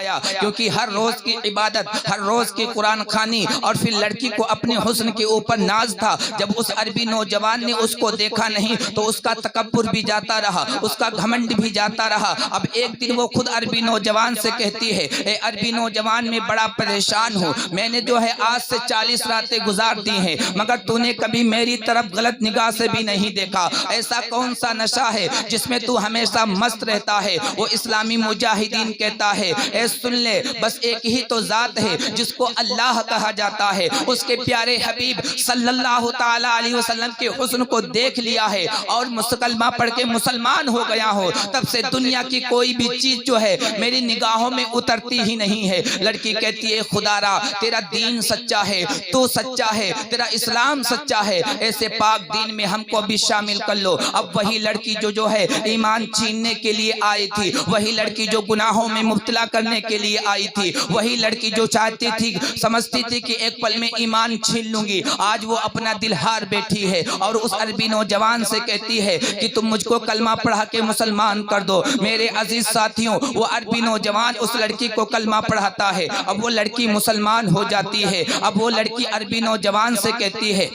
گیا، کیونکہ ہر روز کی عبادت، ہر روز کی قرآن خوانی، اور پھر لڑکی کو اپنے حسن کے اوپر ناز تھا۔ جب اس عربی نوجوان نے اس کو دیکھا نہیں تو اس کا تکبر بھی جاتا رہا، اس کا گھمنڈ بھی جاتا رہا۔ اب ایک دن وہ خود عربی نوجوان سے کہتی ہے، اے عربی نوجوان میں بڑا پریشان ہوں، میں نے جو ہے آج سے 40 راتیں گزار دی ہیں، مگر تو نے کبھی میری طرف غلط نگاہ سے بھی نہیں دیکھا۔ ایسا کون سا نشہ ہے جس میں تو ہمیشہ مست رہتا ہے؟ وہ اسلامی مجاہدین کہتا ہے، اے سن لے، بس ایک ہی تو ذات ہے جس کو اللہ کہا جاتا ہے، اس کے پیارے حبیب صلی اللہ تعالیٰ علیہ وسلم کے حسن کو دیکھ لیا ہے اور کلمہ پڑھ کے مسلمان ہو گیا ہو، تب سے دنیا کی کوئی بھی چیز جو ہے میری نگاہوں میں اترتی ہی نہیں ہے۔ لڑکی کہتی ہے، خدا را تیرا دین سچا ہے، تو سچا ہے، تیرا اسلام سچا ہے، ایسے پاک دین میں ہم کو بھی شامل کر لو۔ اب وہی لڑکی جو ہے ایمان چھیننے کے لیے آئی تھی، وہی لڑکی جو گناہوں میں مبتلا کرنے کے لیے آئی تھی، وہی لڑکی جو چاہتی تھی، سمجھتی تھی کہ ایک پل میں ایمان چھین لوں گی، آج وہ اپنا دل ہار بیٹھی ہے اور اس عربی نوجوان سے کہتی ہے کہ تم مجھ کو کلمہ پڑھا کے مسلمان کر دو۔ میرے عزیز ساتھیوں، وہ عربی نوجوان اس لڑکی کو کلمہ پڑھاتا ہے، اب وہ لڑکی مسلمان ہو جاتی ہے۔ اب وہ لڑکی عربی نوجوان سے کہتی ہے،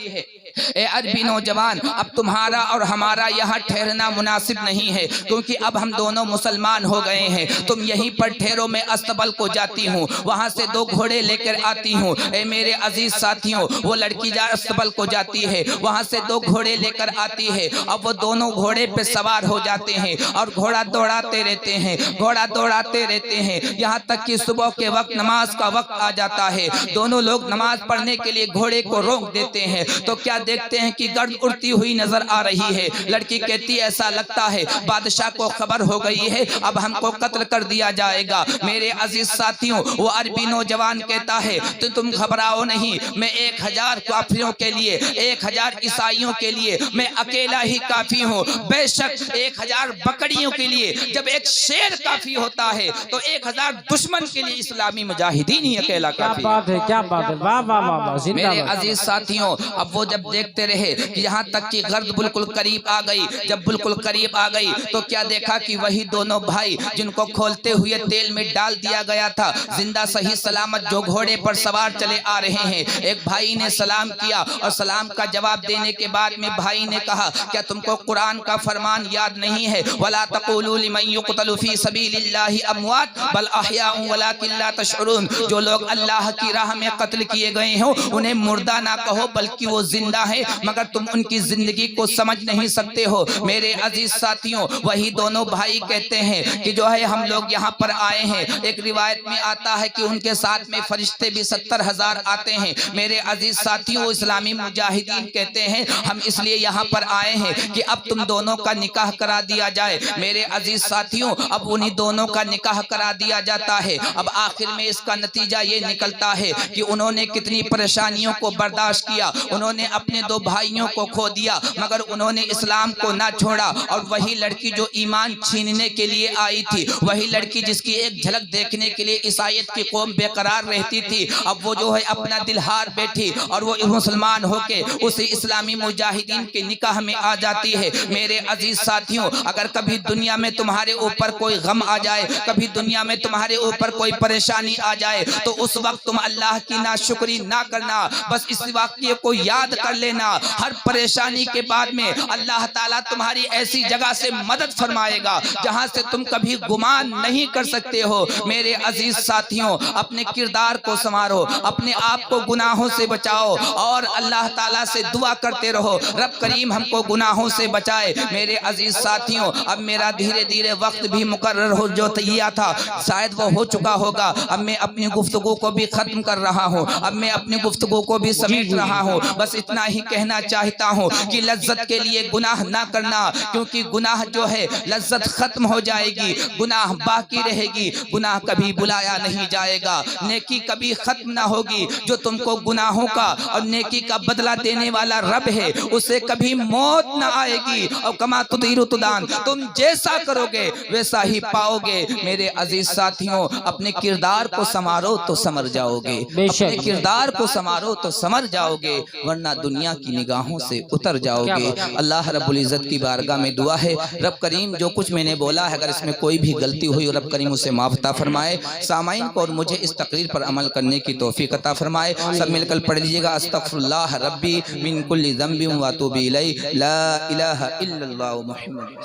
اے عربی نوجوان، اب تمہارا اور ہمارا یہاں ٹھہرنا مناسب نہیں ہے، کیونکہ اب ہم دونوں مسلمان ہو گئے ہیں۔ تم یہیں پر ٹھہرو، میں استبل کو جاتی ہوں، وہاں سے 2 گھوڑے لے کر آتی ہوں۔ اے میرے عزیز ساتھیوں، وہ لڑکی استبل کو جاتی ہے، وہاں سے 2 گھوڑے لے کر آتی ہے۔ اب وہ دونوں گھوڑے پہ سوار ہو جاتے ہیں اور گھوڑا دوڑاتے رہتے ہیں، گھوڑا دوڑاتے رہتے ہیں، یہاں تک کہ صبح کے وقت نماز کا وقت آ جاتا ہے۔ دونوں لوگ نماز پڑھنے کے لیے گھوڑے کو روک دیتے ہیں تو کیا دیکھتے ہیں کہ گرد اڑتی ہوئی نظر آ رہی ہے۔ لڑکی کہتی ہے، ایسا لگتا ہے بادشاہ کو خبر ہو گئی ہے، اب ہم کو قتل کر دیا جائے گا۔ میرے عزیز ساتھیوں، وہ عربی نوجوان کہتا ہے، تو تم گھبراؤ نہیں، میں 1000 کافروں کے لیے، 1000 عیسائیوں کے لیے میں اکیلا ہی کافی ہوں۔ بے شک 1000 بکریوں کے لیے جب ایک شیر کافی ہوتا ہے تو 1000 دشمن کے لیے اسلامی مجاہدین ہی اکیلا کافی ہے۔ کیا بات ہے، کیا بات ہے، واہ واہ واہ واہ، زندہ میرے باد۔ عزیز ساتھیوں، اب وہ جب دیکھتے رہے کہ یہاں تک کہ غرد بالکل قریب آ گئی، جب بالکل قریب آ گئی تو کیا دیکھا کہ وہی دونوں بھائی جن کو کھولتے ہوئے تیل میں ڈال دیا گیا تھا، زندہ صحیح سلامت جو گھوڑے پر سوار چلے آ رہے ہیں۔ ایک بھائی نے سلام کیا اور سلام کا جواب دینے کے بعد میں بھائی نے کہا، کیا تم کو قرآن کا فرمان یاد نہیں ہے؟ وَلَا تَقُولُوا لِمَنْ يُقْتَلُ فِي سَبِيلِ اللَّهِ أَمْوَاتٌ بَلْ أَحْيَاءٌ وَلَكِنْ لَا تَشْعُرُونَ۔ جو لوگ اللہ کی راہ میں قتل کیے گئے ہوں انہیں مردہ نہ کہو، بلکہ وہ زندہ ہیں، مگر تم ان کی زندگی کو سمجھ نہیں سکتے ہو۔ میرے عزیز ساتھیوں، وہی دونوں بھائی کہتے ہیں کہ جو ہے ہم لوگ یہاں پر آئے ہیں، ایک روایت میں آتا ہے کہ ان کے ساتھ میں فرشتے بھی 70,000 آتے ہیں۔ میرے عزیز ساتھیوں، اسلامی مجاہدین کہتے ہیں ہم اس لیے یہاں پر آئے ہیں کہ اب تم دونوں کا نکاح کرا دیا جائے۔ میرے عزیز ساتھیوں، اب انہی دونوں کا نکاح کرا دیا جاتا ہے۔ اب آخر میں اس کا نتیجہ یہ نکلتا ہے کہ انہوں نے کتنی پریشانیوں کو برداشت کیا، انہوں نے اپنے 2 بھائیوں کو کھو دیا مگر انہوں نے اسلام کو نہ چھوڑا۔ اور وہی لڑکی جو ایمان چھیننے کے لیے آئی تھی، وہی لڑکی جس کی ایک جھلک دیکھنے کے لیے عیسائیت کی قوم بے قرار رہتی تھی، اب وہ جو ہے اپنا دل ہار بیٹھی اور وہ مسلمان ہو کے اسی اسلامی مجاہدین کے نکاح میں آ جاتی ہے۔ میرے عزیز ساتھیوں، اگر کبھی دنیا میں تمہارے اوپر کوئی غم آ جائے، کبھی دنیا میں تمہارے اوپر کوئی پریشانی آ جائے تو اس وقت تم اللہ کی ناشکری نہ کرنا، بس اس واقعے کو یاد کر لینا، ہر پریشانی کے بعد میں اللہ تعالیٰ تمہاری ایسی جگہ سے مدد فرمائے گا جہاں سے تم کبھی گمان نہیں کر سکتے ہو۔ میرے عزیز ساتھیوں، اپنے کردار کو سنوارو، اپنے آپ کو گناہوں سے بچاؤ اور اللہ تعالیٰ سے دعا کرتے رہو، رب کریم ہم کو گناہوں سے بچائے۔ میرے عزیز ساتھیوں، اب میرا دھیرے دھیرے وقت بھی مقرر ہو جو تیار تھا شاید وہ ہو چکا ہوگا۔ اب میں اپنی گفتگو کو بھی ختم کر رہا ہوں، اب میں اپنی گفتگو کو بھی سمیٹ رہا ہوں۔ بس اتنا ہی کہنا چاہتا ہوں کہ لذت کے لیے گناہ نہ کرنا، کیونکہ گناہ جو ہے لذت ختم ہو جائے گی، گناہ باقی رہے گی، گناہ کبھی بلایا نہیں جائے گا، نیکی کبھی ختم نہ ہوگی۔ جو تم کو گناہوں کا اور نیکی کا بدلہ دینے والا رب ہے، اسے کبھی موت نہ آئے گی۔ اور کما تدیر تدان، تم جیسا کرو گے ویسا ہی پاؤ گے۔ میرے عزیز ساتھیوں، اپنے کردار کو سنوارو تو سمر جاؤ گے، اپنے کردار کو سنوارو تو سمر جاؤ گے، ورنہ دنیا دنیا کی نگاہوں سے اتر جاؤ گے۔ اللہ رب العزت کی بارگاہ میں دعا ہے رب کریم جو کچھ میں نے بولا ہے اگر اس میں کوئی بھی غلطی ہوئی رب کریم اسے معاف عطا فرمائے، سامعین کو اور مجھے اس تقریر پر عمل کرنے کی توفیق عطا فرمائے۔ سب مل کر پڑھ لیجئے گا استغفر اللہ ربی من کل ذنب و اتوب الیہ لا الہ الا اللہ محمد